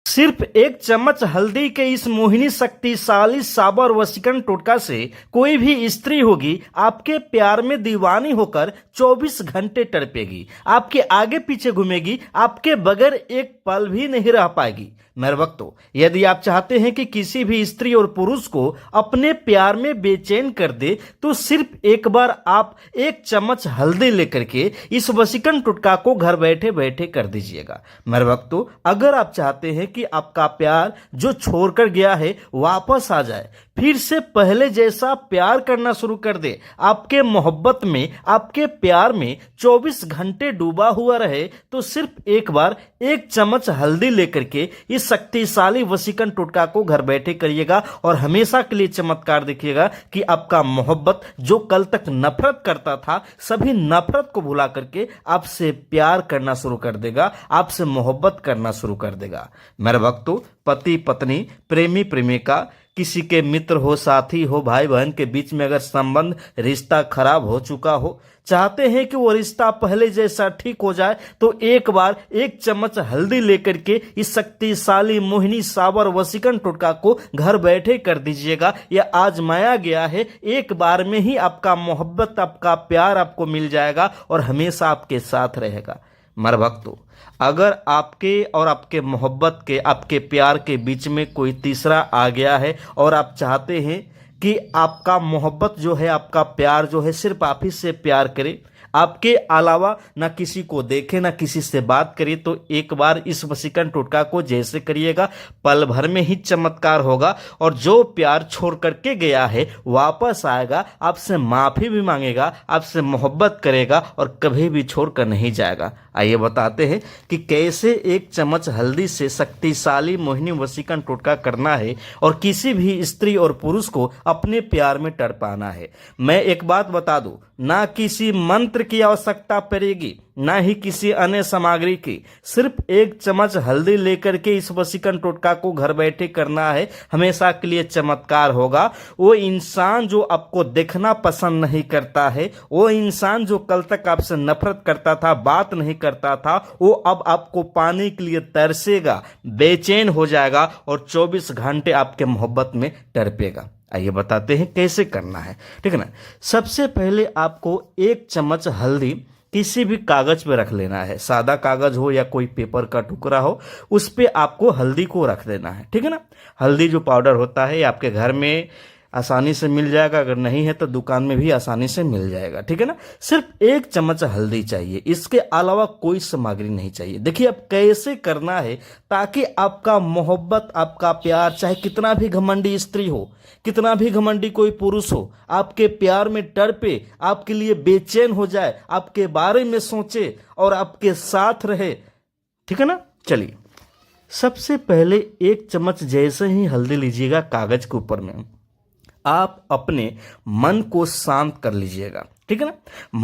सिर्फ एक चम्मच हल्दी के इस मोहिनी शक्तिशाली साबर वशीकरण टोटका से कोई भी स्त्री होगी आपके प्यार में दीवानी होकर 24 घंटे तड़पेगी, आपके आगे पीछे घूमेगी, आपके बगैर एक पल भी नहीं रह पाएगी। मेरे वक्तों, यदि आप चाहते हैं कि किसी भी स्त्री और पुरुष को अपने प्यार में बेचैन कर दे तो सिर्फ एक बार आप एक चम्मच हल्दी लेकर के इस वशीकरण टोटका को घर बैठे बैठे कर दीजिएगा। मेरे वक्तों, अगर आप चाहते हैं कि आपका प्यार जो छोड़कर गया है वापस आ जाए, फिर से पहले जैसा प्यार करना शुरू कर दे, आपके मोहब्बत में, आपके प्यार में 24 घंटे डूबा हुआ रहे, तो सिर्फ एक बार एक चम्मच हल्दी लेकर के इस शक्तिशाली वशीकरण टोटका को घर बैठे करिएगा और हमेशा के लिए चमत्कार देखिएगा कि आपका मोहब्बत जो कल तक नफरत करता था, सभी नफरत को भुला करके आपसे प्यार करना शुरू कर देगा, आपसे मोहब्बत करना शुरू कर देगा। मेरे वक्तों, पति पत्नी, प्रेमी प्रेमिका, किसी के मित्र हो, साथी हो, भाई बहन के बीच में अगर संबंध, रिश्ता खराब हो चुका हो, चाहते हैं कि वो रिश्ता पहले जैसा ठीक हो जाए, तो एक बार एक चम्मच हल्दी लेकर के इस शक्तिशाली मोहिनी साबर वशीकरण टोटका को घर बैठे कर दीजिएगा। यह आजमाया गया है, एक बार में ही आपका मोहब्बत, आपका प्यार आपको मिल जाएगा और हमेशा आपके साथ रहेगा। मेरे भक्तों, अगर आपके और आपके मोहब्बत के, आपके प्यार के बीच में कोई तीसरा आ गया है और आप चाहते हैं कि आपका मोहब्बत जो है, आपका प्यार जो है सिर्फ आप ही से प्यार करे, आपके अलावा ना किसी को देखे, ना किसी से बात करिए, तो एक बार इस वशीकरण टोटका को जैसे करिएगा, पल भर में ही चमत्कार होगा और जो प्यार छोड़ करके गया है वापस आएगा, आपसे माफी भी मांगेगा, आपसे मोहब्बत करेगा और कभी भी छोड़कर नहीं जाएगा। आइए बताते हैं कि कैसे एक चम्मच हल्दी से शक्तिशाली मोहिनी वशीकरण टोटका करना है और किसी भी स्त्री और पुरुष को अपने प्यार में तड़पाना है। मैं एक बात बता दूं, ना किसी मंत्र की आवश्यकता पड़ेगी, ना ही किसी अन्य सामग्री की, सिर्फ एक चम्मच हल्दी लेकर के इस वशीकरण टोटका को घर बैठे करना है, हमेशा के लिए चमत्कार होगा। वो इंसान जो आपको देखना पसंद नहीं करता है, वो इंसान जो कल तक आपसे नफरत करता था, बात नहीं करता था, वो अब आपको पाने के लिए तरसेगा, बेचैन हो जाएगा और 24 घंटे आपके मोहब्बत में तड़पेगा। आइए बताते हैं कैसे करना है, ठीक है ना। सबसे पहले आपको एक चम्मच हल्दी किसी भी कागज पे रख लेना है, सादा कागज हो या कोई पेपर का टुकड़ा हो, उस पे आपको हल्दी को रख देना है, ठीक है ना। हल्दी जो पाउडर होता है आपके घर में आसानी से मिल जाएगा, अगर नहीं है तो दुकान में भी आसानी से मिल जाएगा, ठीक है ना। सिर्फ एक चम्मच हल्दी चाहिए, इसके अलावा कोई सामग्री नहीं चाहिए। देखिए अब कैसे करना है ताकि आपका मोहब्बत, आपका प्यार, चाहे कितना भी घमंडी स्त्री हो, कितना भी घमंडी कोई पुरुष हो, आपके प्यार में तड़पे, आपके लिए बेचैन हो जाए, आपके बारे में सोचे और आपके साथ रहे, ठीक है ना। चलिए, सबसे पहले एक चम्मच जैसे ही हल्दी लीजिएगा कागज के ऊपर में, आप अपने मन को शांत कर लीजिएगा, ठीक है ना।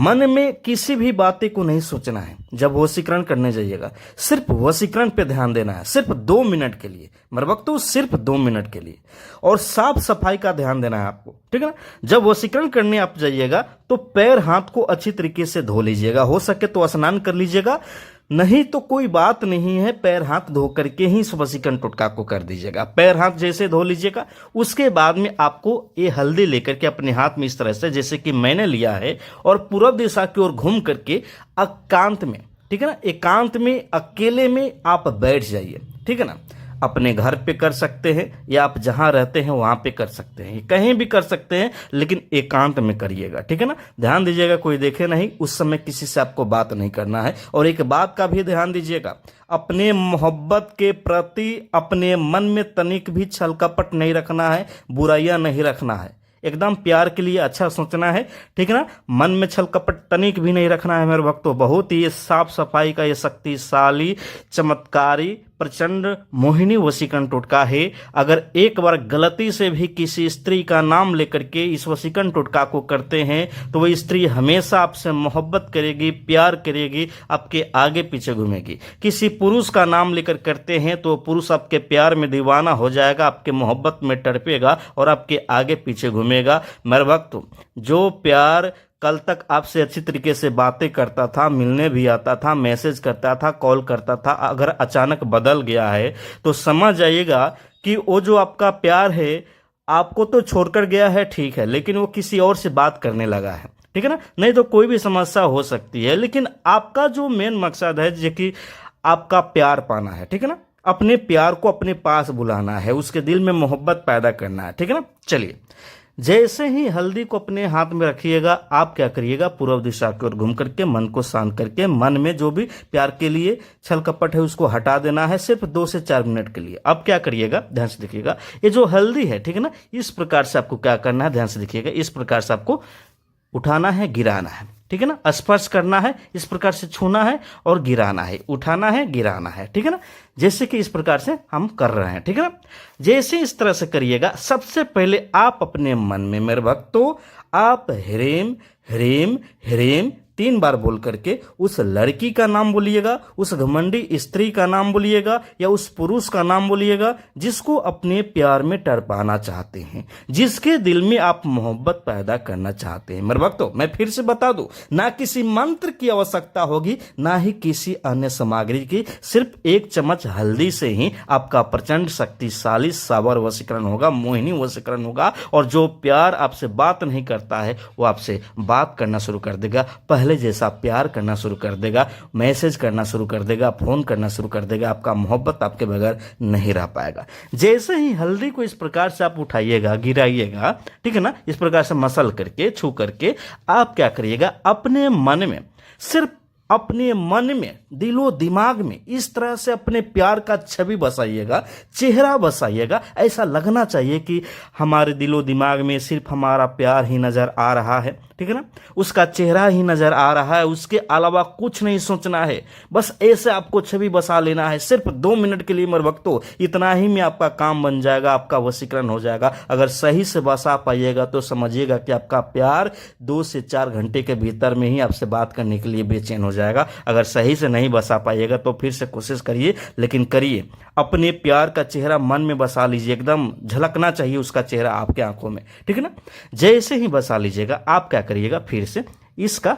मन में किसी भी बातें को नहीं सोचना है। जब वशीकरण करने जाइएगा सिर्फ वशीकरण पे ध्यान देना है, सिर्फ 2 मिनट के लिए, मेरे वक्तों सिर्फ 2 मिनट के लिए, और साफ सफाई का ध्यान देना है आपको, ठीक है ना। जब वशीकरण करने आप जाइएगा तो पैर हाथ को अच्छी तरीके से धो लीजिएगा, हो सके तो स्नान कर लीजिएगा, नहीं तो कोई बात नहीं है, पैर हाथ धो करके ही इस वशीकरण टोटका को कर दीजिएगा। पैर हाथ जैसे धो लीजिएगा, उसके बाद में आपको ये हल्दी लेकर के अपने हाथ में इस तरह से जैसे कि मैंने लिया है और पूर्व दिशा की ओर घूम करके एकांत में, ठीक है ना, एकांत में अकेले में आप बैठ जाइए, ठीक है ना। अपने घर पे कर सकते हैं या आप जहां रहते हैं वहां पे कर सकते हैं, कहीं भी कर सकते हैं, लेकिन एकांत में करिएगा, ठीक है ना। ध्यान दीजिएगा कोई देखे नहीं, उस समय किसी से आपको बात नहीं करना है। और एक बात का भी ध्यान दीजिएगा, अपने मोहब्बत के प्रति अपने मन में तनिक भी छल कपट नहीं रखना है, बुराइयां नहीं रखना है, एकदम प्यार के लिए अच्छा सोचना है, ठीक है ना। मन में छल कपट तनिक भी नहीं रखना है मेरे भक्तों। बहुत ही साफ सफाई का ये शक्तिशाली, चमत्कारी, प्रचंड मोहिनी वशीकरण टोटका है। अगर एक बार गलती से भी किसी स्त्री का नाम लेकर के इस वशीकरण टोटका को करते हैं तो वह स्त्री हमेशा आपसे मोहब्बत करेगी, प्यार करेगी, आपके आगे पीछे घूमेगी। किसी पुरुष का नाम लेकर करते हैं तो पुरुष आपके प्यार में दीवाना हो जाएगा, आपके मोहब्बत में तड़पेगा और आपके आगे पीछे घूमेगा। मेरे भक्तों, जो प्यार कल तक आपसे अच्छी तरीके से बातें करता था, मिलने भी आता था, मैसेज करता था, कॉल करता था, अगर अचानक बदल गया है तो समझ जाइएगा कि वो जो आपका प्यार है आपको तो छोड़कर गया है, ठीक है, लेकिन वो किसी और से बात करने लगा है, ठीक है ना। नहीं तो कोई भी समस्या हो सकती है, लेकिन आपका जो मेन मकसद है जो कि आपका प्यार पाना है, ठीक है ना, अपने प्यार को अपने पास बुलाना है, उसके दिल में मोहब्बत पैदा करना है, ठीक है ना। चलिए, जैसे ही हल्दी को अपने हाथ में रखिएगा, आप क्या करिएगा, पूर्व दिशा की ओर घूम करके मन को शांत करके मन में जो भी प्यार के लिए छल कपट है उसको हटा देना है, सिर्फ 2 से 4 मिनट के लिए। अब क्या करिएगा, ध्यान से देखिएगा, ये जो हल्दी है, ठीक है ना, इस प्रकार से आपको क्या करना है, ध्यान से देखिएगा, इस प्रकार से आपको उठाना है, गिराना है, ठीक है ना, स्पर्श करना है, इस प्रकार से छूना है और गिराना है, उठाना है, गिराना है, ठीक है ना, जैसे कि इस प्रकार से हम कर रहे हैं, ठीक है ना। जैसे इस तरह से करिएगा, सबसे पहले आप अपने मन में मेरे भक्तों आप ह्रीम ह्रीम ह्रीम 3 बार बोल करके उस लड़की का नाम बोलिएगा, उस घमंडी स्त्री का नाम बोलिएगा या उस पुरुष का नाम बोलिएगा जिसको अपने प्यार में तड़पाना चाहते हैं, जिसके दिल में आप मोहब्बत पैदा करना चाहते हैं। मेरे भक्तों, मैं फिर से बता दूं, ना किसी मंत्र की आवश्यकता होगी, ना ही किसी अन्य सामग्री की, सिर्फ 1 चम्मच हल्दी से ही आपका प्रचंड शक्तिशाली सावर वशीकरण होगा, मोहिनी वशीकरण होगा, और जो प्यार आपसे बात नहीं करता है वो आपसे बात करना शुरू कर देगा, पहले जैसा प्यार करना शुरू कर देगा, मैसेज करना शुरू कर देगा, फोन करना शुरू कर देगा, आपका मोहब्बत आपके बगैर नहीं रह पाएगा। जैसे ही हल्दी को इस प्रकार से आप उठाइएगा, गिराइएगा, ठीक है ना, इस प्रकार से मसल करके, छू करके, आप क्या करिएगा, अपने मन में, सिर्फ अपने मन में, दिलो दिमाग में इस तरह से अपने प्यार का छवि बसाइएगा, चेहरा बसाइएगा, ऐसा लगना चाहिए कि हमारे दिलो दिमाग में सिर्फ हमारा प्यार ही नजर आ रहा है, ठीक है ना, उसका चेहरा ही नजर आ रहा है, उसके अलावा कुछ नहीं सोचना है, बस ऐसे आपको छवि बसा लेना है, सिर्फ 2 मिनट के लिए मेरे भक्तों, इतना ही में आपका काम बन जाएगा, आपका वशीकरण हो जाएगा। अगर सही से बसा पाइएगा तो समझिएगा कि आपका प्यार 2 से 4 घंटे के भीतर में ही आपसे बात करने के लिए बेचैन हो जाएगा। अगर सही से नहीं बसा पाइएगा तो फिर से कोशिश करिए, लेकिन करिए, अपने प्यार का चेहरा मन में बसा लीजिए, एकदम झलकना चाहिए उसका चेहरा आपके आंखों में, ठीक है ना। जैसे ही बसा लीजिएगा, आप क्या करिएगा, फिर से इसका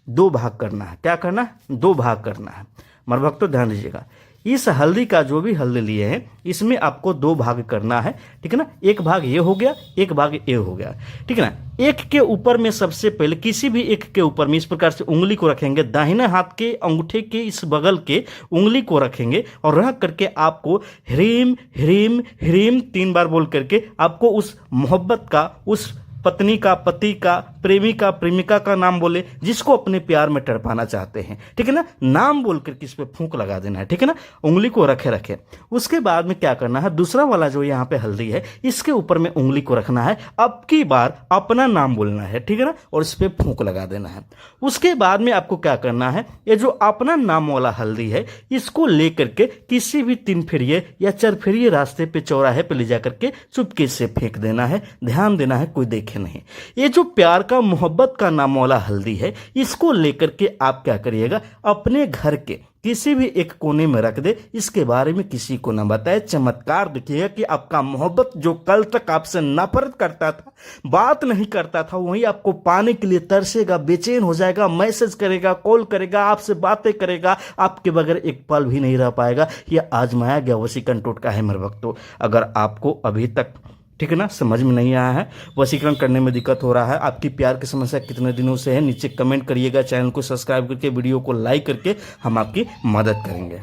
2 भाग करना है। क्या करना है, 2 भाग करना है। मेरे भक्तों ध्यान दीजिएगा, इस हल्दी का जो भी हल्दी लिए हैं इसमें आपको 2 भाग करना है, ठीक है ना। एक भाग ये हो गया, एक भाग ये हो गया, ठीक है ना। एक के ऊपर में सबसे पहले, किसी भी एक के ऊपर में इस प्रकार से उंगली को रखेंगे, दाहिने हाथ के अंगूठे के इस बगल के उंगली को रखेंगे और रख करके आपको ह्रीम ह्रीम ह्रीम 3 बार बोल करके आपको उस मोहब्बत का, उस पत्नी का, पति का, प्रेमी का, प्रेमिका का नाम बोले जिसको अपने प्यार में तड़पाना चाहते हैं, ठीक है ना, नाम बोल करके इस पे फूंक लगा देना है, ठीक है ना, उंगली को रखे रखे। उसके बाद में क्या करना है, दूसरा वाला जो यहाँ पे हल्दी है इसके ऊपर में उंगली को रखना है, अब की बार अपना नाम बोलना है, ठीक है ना, और इस पे फूंक लगा देना है। उसके बाद में आपको क्या करना है, ये जो अपना नाम वाला हल्दी है इसको लेकर के किसी भी 3 फेरिये या 4 फेरिये रास्ते पे, चौराहे पे ले जा करके चुपके से फेंक देना है, ध्यान देना है कोई देखे नहीं। ये जो प्यार का, मोहब्बत का नाम वाला हल्दी है इसको लेकर के आप क्या करिएगा, अपने घर के किसी भी एक कोने में रख दे, इसके बारे में किसी को ना बताए। चमत्कार देखिएगा कि आपका मोहब्बत जो कल तक आपसे नफरत करता था, बात नहीं करता था, वही आपको पाने के लिए तरसेगा, बेचैन हो जाएगा, मैसेज करेगा, कॉल करेगा, आपसे बातें करेगा, आपके बगैर एक पल भी नहीं रह पाएगा। यह आजमाया गया वशीकरण टोटका है मेरे भक्तों। अगर आपको अभी तक, ठीक है ना, समझ में नहीं आया है, वशीकरण करने में दिक्कत हो रहा है, आपकी प्यार की समस्या कितने दिनों से है, नीचे कमेंट करिएगा, चैनल को सब्सक्राइब करके, वीडियो को लाइक करके हम आपकी मदद करेंगे।